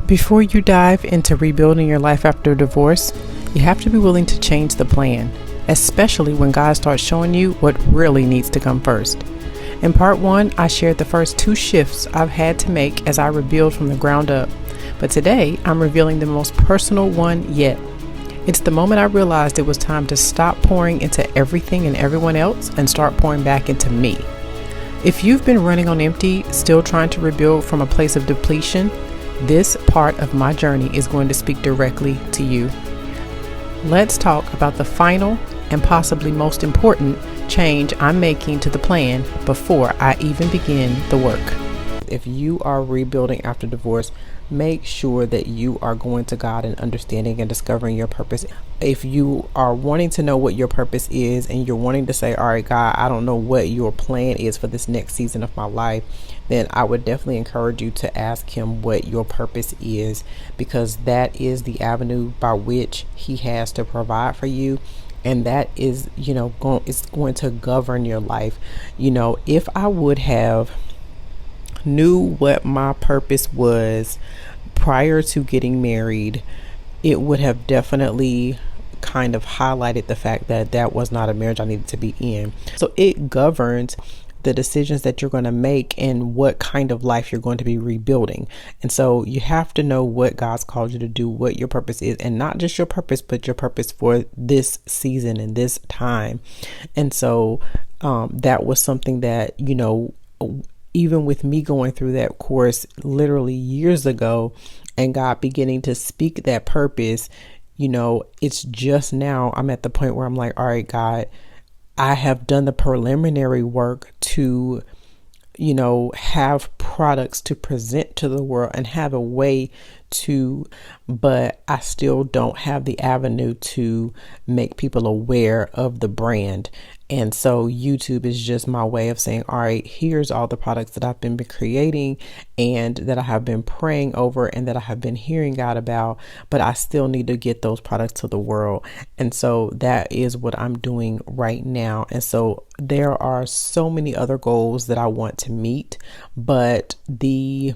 Before you dive into rebuilding your life after divorce, you have to be willing to change the plan, especially when God starts showing you what really needs to come first. In part 1, I shared the first 2 shifts I've had to make as I rebuild from the ground up. But today, I'm revealing the most personal one yet. It's the moment I realized it was time to stop pouring into everything and everyone else and start pouring back into me. If you've been running on empty, still trying to rebuild from a place of depletion, this part of my journey is going to speak directly to you. Let's talk about the final and possibly most important change I'm making to the plan before I even begin the work. If you are rebuilding after divorce, make sure that you are going to God and understanding and discovering your purpose. If you are wanting to know what your purpose is and you're wanting to say, all right, God, I don't know what your plan is for this next season of my life, then I would definitely encourage you to ask him what your purpose is, because that is the avenue by which he has to provide for you. And that is, it's going to govern your life. If I would have knew what my purpose was prior to getting married, it would have definitely kind of highlighted the fact that that was not a marriage I needed to be in. So it governs the decisions that you're going to make and what kind of life you're going to be rebuilding. And so you have to know what God's called you to do, what your purpose is, and not just your purpose, but your purpose for this season and this time. And so that was something that, even with me going through that course literally years ago and God beginning to speak that purpose, it's just now I'm at the point where I'm like, all right, God, I have done the preliminary work to, have products to present to the world and have a way to, but I still don't have the avenue to make people aware of the brand. And so YouTube is just my way of saying, all right, here's all the products that I've been creating and that I have been praying over and that I have been hearing God about, but I still need to get those products to the world. And so that is what I'm doing right now. And so there are so many other goals that I want to meet, but the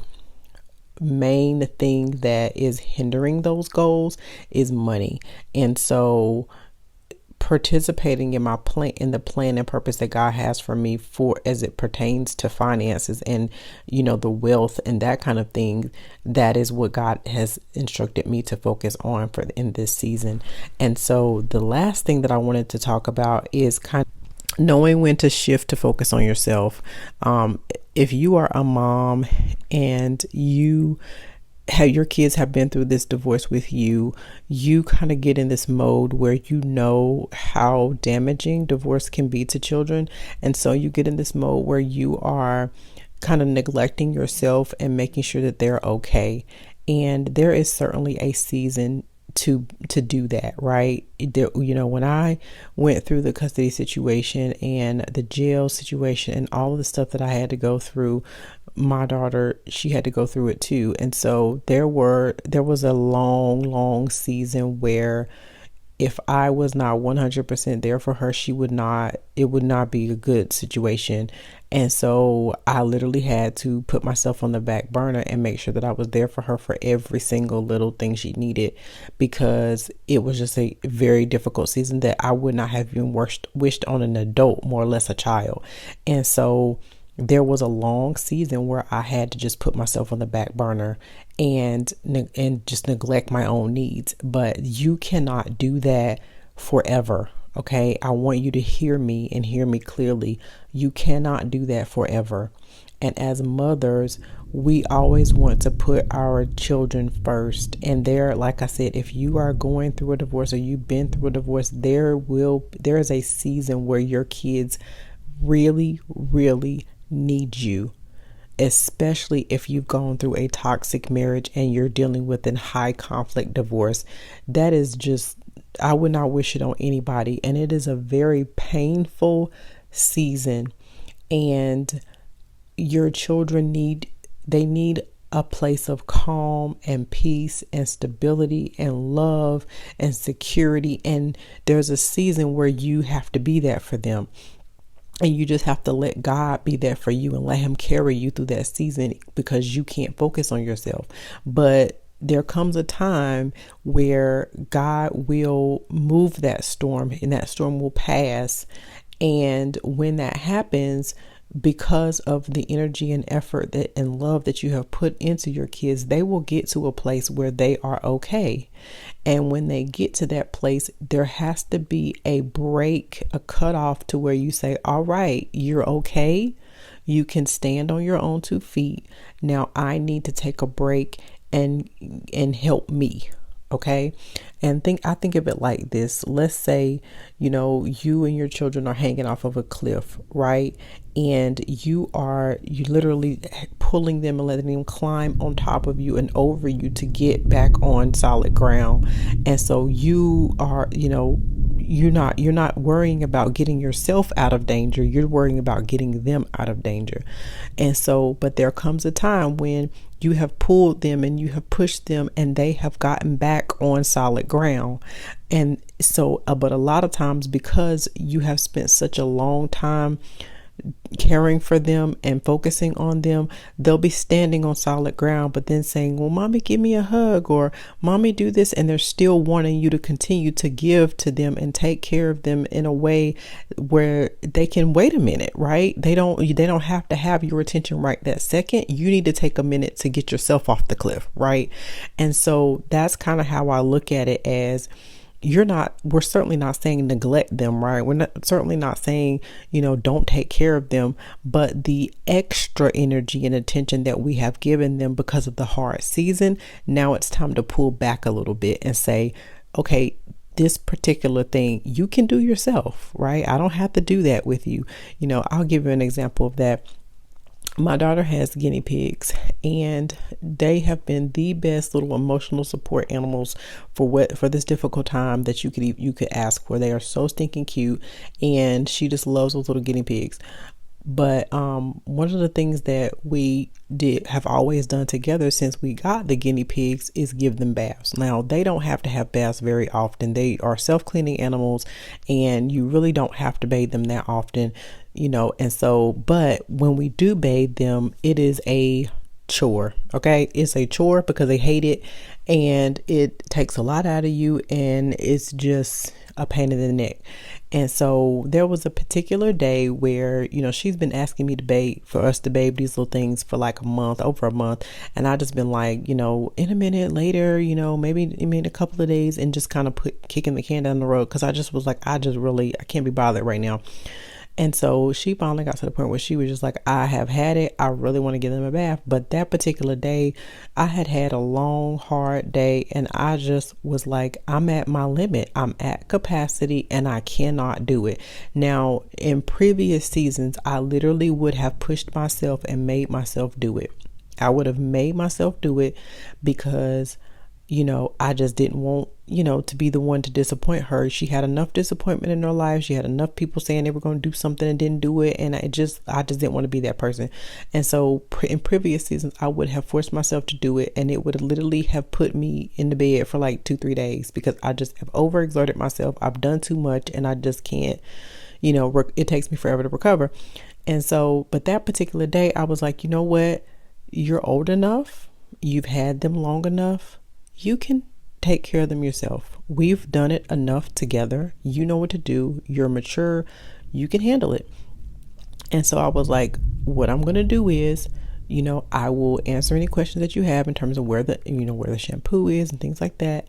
main thing that is hindering those goals is money. And so participating in my plan, in the plan and purpose that God has for me for as it pertains to finances and the wealth and that kind of thing, that is what God has instructed me to focus on for in this season. And so the last thing that I wanted to talk about is kind of knowing when to shift to focus on yourself. If you are a mom and your kids have been through this divorce with you, you kind of get in this mode where you know how damaging divorce can be to children. And so you get in this mode where you are kind of neglecting yourself and making sure that they're okay. And there is certainly a season to do that, right? When I went through the custody situation and the jail situation and all of the stuff that I had to go through, my daughter, she had to go through it too. And so there was a long season where if I was not 100% there for her, it would not be a good situation. And so I literally had to put myself on the back burner and make sure that I was there for her for every single little thing she needed, because it was just a very difficult season that I would not have even wished on an adult, more or less a child. And so there was a long season where I had to just put myself on the back burner and just neglect my own needs. But you cannot do that forever. Okay. I want you to hear me and hear me clearly. You cannot do that forever. And as mothers, we always want to put our children first. And like I said, if you are going through a divorce or you've been through a divorce, there is a season where your kids really need you, especially if you've gone through a toxic marriage and you're dealing with a high conflict divorce. That is just, I would not wish it on anybody. And it is a very painful season, and your children need a place of calm and peace and stability and love and security. And there's a season where you have to be that for them. And you just have to let God be there for you and let him carry you through that season, because you can't focus on yourself. But there comes a time where God will move that storm and that storm will pass. And when that happens, because of the energy and effort that and love that you have put into your kids, they will get to a place where they are okay. And when they get to that place, there has to be a break, a cutoff to where you say, all right, you're okay. You can stand on your own 2 feet. Now I need to take a break and help me. Okay. And I think of it like this. Let's say, you and your children are hanging off of a cliff, right? And you literally pulling them and letting them climb on top of you and over you to get back on solid ground. And so you are, you're not worrying about getting yourself out of danger. You're worrying about getting them out of danger. And so, but there comes a time when you have pulled them and you have pushed them and they have gotten back on solid ground. And so, but a lot of times, because you have spent such a long time caring for them and focusing on them, they'll be standing on solid ground, but then saying, well, mommy, give me a hug, or mommy, do this. And they're still wanting you to continue to give to them and take care of them in a way where they can wait a minute, right? They don't have to have your attention right that second. You need to take a minute to get yourself off the cliff, right? And so that's kind of how I look at it as, we're certainly not saying neglect them, right? Certainly not saying, don't take care of them, but the extra energy and attention that we have given them because of the hard season, now it's time to pull back a little bit and say, okay, this particular thing you can do yourself, right? I don't have to do that with you. I'll give you an example of that. My daughter has guinea pigs, and they have been the best little emotional support animals for this difficult time that you could ask for. They are so stinking cute, and she just loves those little guinea pigs. But one of the things that we have always done together since we got the guinea pigs is give them baths. Now, they don't have to have baths very often. They are self-cleaning animals, and you really don't have to bathe them that often, and so, but when we do bathe them, it is a chore. Okay. It's a chore because they hate it, and it takes a lot out of you, and it's just a pain in the neck. And so there was a particular day where, she's been asking me for us to bathe these little things for like over a month. And I just been like, in a minute later, maybe in a couple of days, and just kind of kicking the can down the road. Cause I just was like, I can't be bothered right now. And so she finally got to the point where she was just like, I have had it. I really want to give them a bath. But that particular day, I had a long, hard day. And I just was like, I'm at my limit. I'm at capacity, and I cannot do it. Now, in previous seasons, I literally would have pushed myself and made myself do it. I would have made myself do it because I just didn't want, to be the one to disappoint her. She had enough disappointment in her life. She had enough people saying they were going to do something and didn't do it. And I just didn't want to be that person. And so in previous seasons, I would have forced myself to do it. And it would literally have put me in the bed for like 2-3 days because I just have overexerted myself. I've done too much, and I just can't, it takes me forever to recover. And so, but that particular day, I was like, you know what? You're old enough. You've had them long enough. You can take care of them yourself. We've done it enough together. You know what to do. You're mature. You can handle it. And so I was like, what I'm going to do is, I will answer any questions that you have in terms of where the shampoo is and things like that.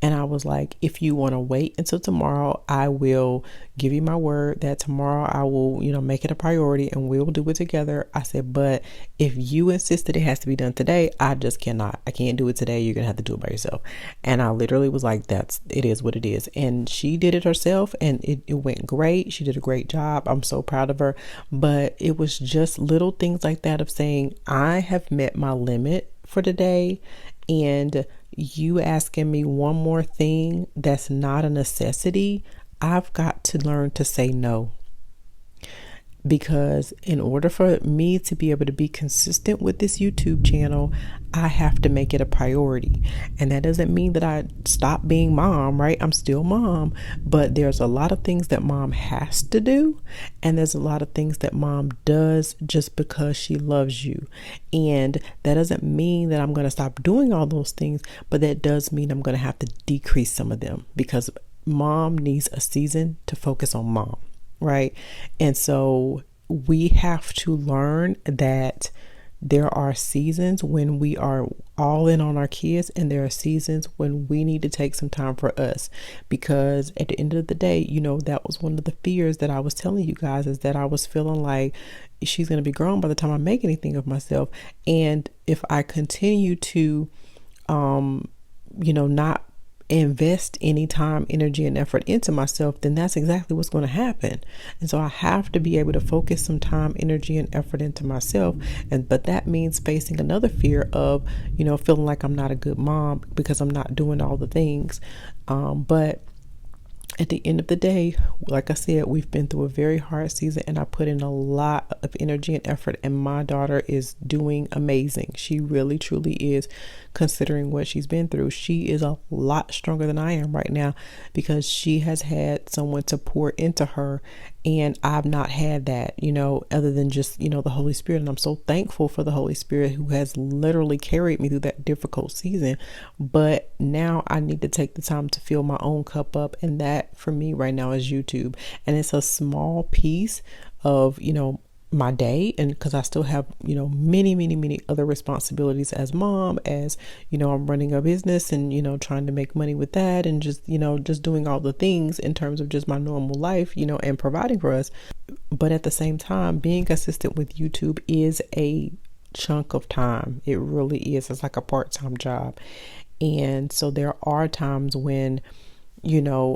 And I was like, if you want to wait until tomorrow, I will give you my word that tomorrow I will, make it a priority and we'll do it together. I said, but if you insist that it has to be done today, I just cannot. I can't do it today. You're going to have to do it by yourself. And I literally was like, it is what it is. And she did it herself, and it went great. She did a great job. I'm so proud of her. But it was just little things like that of saying, I have met my limit for today, and you asking me one more thing that's not a necessity, I've got to learn to say no. because in order for me to be able to be consistent with this YouTube channel, I have to make it a priority. And that doesn't mean that I stop being mom, right? I'm still mom, but there's a lot of things that mom has to do. And there's a lot of things that mom does just because she loves you. And that doesn't mean that I'm going to stop doing all those things, but that does mean I'm going to have to decrease some of them, because mom needs a season to focus on mom. Right. And so we have to learn that there are seasons when we are all in on our kids, and there are seasons when we need to take some time for us, because at the end of the day, that was one of the fears that I was telling you guys, is that I was feeling like she's going to be grown by the time I make anything of myself. And if I continue to, not invest any time, energy, and effort into myself, then that's exactly what's going to happen. And so I have to be able to focus some time, energy, and effort into myself. But that means facing another fear of, feeling like I'm not a good mom because I'm not doing all the things. But at the end of the day, like I said, we've been through a very hard season, and I put in a lot of energy and effort, and my daughter is doing amazing. She really, truly is, considering what she's been through. She is a lot stronger than I am right now, because she has had someone to pour into her, and I've not had that, other than just, the Holy Spirit. And I'm so thankful for the Holy Spirit, who has literally carried me through that difficult season. But now I need to take the time to fill my own cup up. And that for me right now is YouTube. And it's a small piece of, my day, and because I still have many other responsibilities as mom, as I'm running a business and trying to make money with that, and just doing all the things in terms of just my normal life, and providing for us. But at the same time, being consistent with YouTube is a chunk of time. It really is. It's like a part-time job. And so there are times when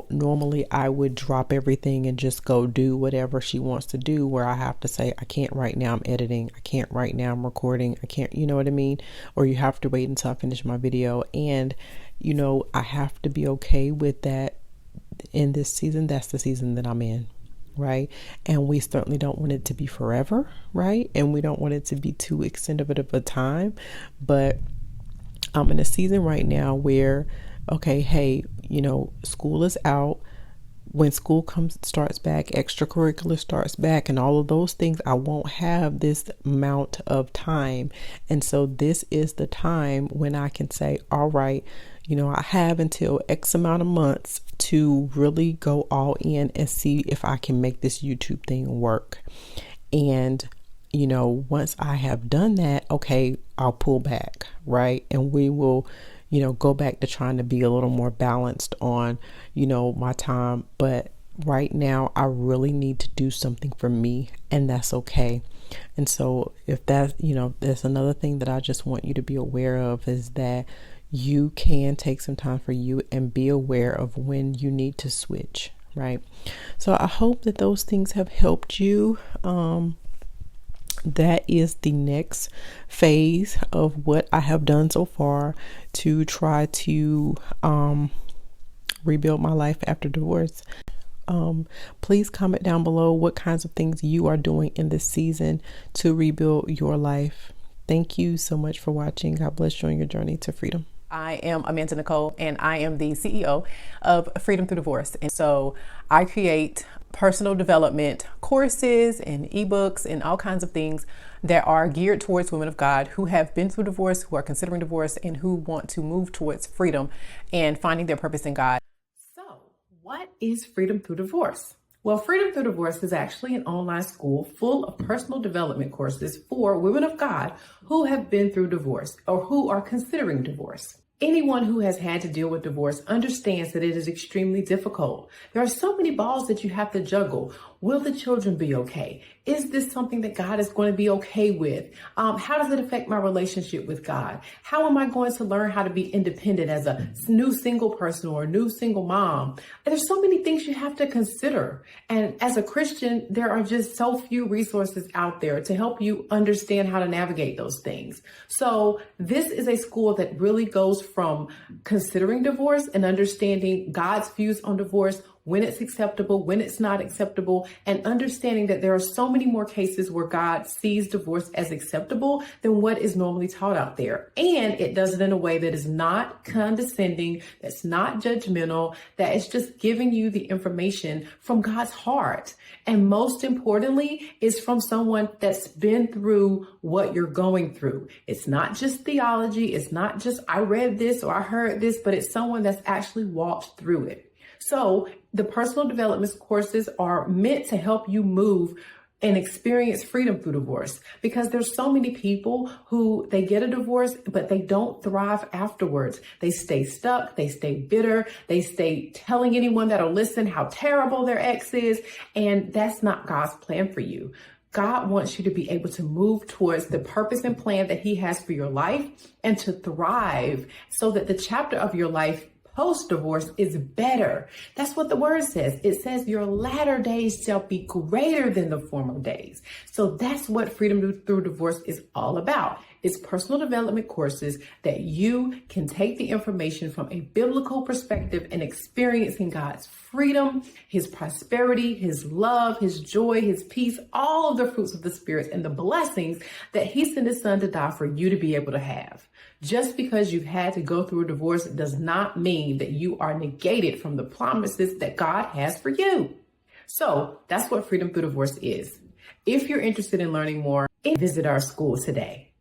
normally I would drop everything and just go do whatever she wants to do, where I have to say, I can't right now, I'm editing. I can't right now, I'm recording. I can't, you know what I mean? Or you have to wait until I finish my video. And, I have to be okay with that in this season. That's the season that I'm in. Right. And we certainly don't want it to be forever. Right. And we don't want it to be too extended of a time. But I'm in a season right now where, okay, hey, school is out. When school starts back, extracurricular starts back, and all of those things, I won't have this amount of time. And so this is the time when I can say, all right, I have until X amount of months to really go all in and see if I can make this YouTube thing work. And once I have done that, okay, I'll pull back, right? And we will go back to trying to be a little more balanced on, my time. But right now, I really need to do something for me, and that's okay. And so if that, there's another thing that I just want you to be aware of, is that you can take some time for you and be aware of when you need to switch, right? So I hope that those things have helped you. That is the next phase of what I have done so far to try to rebuild my life after divorce. Please comment down below what kinds of things you are doing in this season to rebuild your life. Thank you so much for watching. God bless you on your journey to freedom. I am Amanda Nicole, and I am the CEO of Freedom Through Divorce. And so I create personal development courses and ebooks and all kinds of things that are geared towards women of God who have been through divorce, who are considering divorce, and who want to move towards freedom and finding their purpose in God. So what is Freedom Through Divorce? Well, Freedom Through Divorce is actually an online school full of personal development courses for women of God who have been through divorce or who are considering divorce. Anyone who has had to deal with divorce understands that it is extremely difficult. There are so many balls that you have to juggle. Will the children be okay? Is this something that God is going to be okay with? How does it affect my relationship with God? How am I going to learn how to be independent as a new single person or a new single mom? And there's so many things you have to consider. And as a Christian, there are just so few resources out there to help you understand how to navigate those things. So this is a school that really goes from considering divorce and understanding God's views on divorce, when it's acceptable, when it's not acceptable, and understanding that there are so many more cases where God sees divorce as acceptable than what is normally taught out there. And it does it in a way that is not condescending, that's not judgmental, that is just giving you the information from God's heart. And most importantly, is from someone that's been through what you're going through. It's not just theology. It's not just, I read this or I heard this, but it's someone that's actually walked through it. So the personal development courses are meant to help you move and experience freedom through divorce, because there's so many people who they get a divorce, but they don't thrive afterwards. They stay stuck. They stay bitter. They stay telling anyone that'll listen how terrible their ex is. And that's not God's plan for you. God wants you to be able to move towards the purpose and plan that he has for your life and to thrive so that the chapter of your life post-divorce is better. That's what the word says. It says your latter days shall be greater than the former days. So that's what freedom through divorce is all about. It's personal development courses that you can take the information from a biblical perspective and experiencing God's freedom, his prosperity, his love, his joy, his peace, all of the fruits of the Spirit and the blessings that he sent his son to die for you to be able to have. Just because you've had to go through a divorce does not mean that you are negated from the promises that God has for you. So that's what freedom through divorce is. If you're interested in learning more, visit our school today.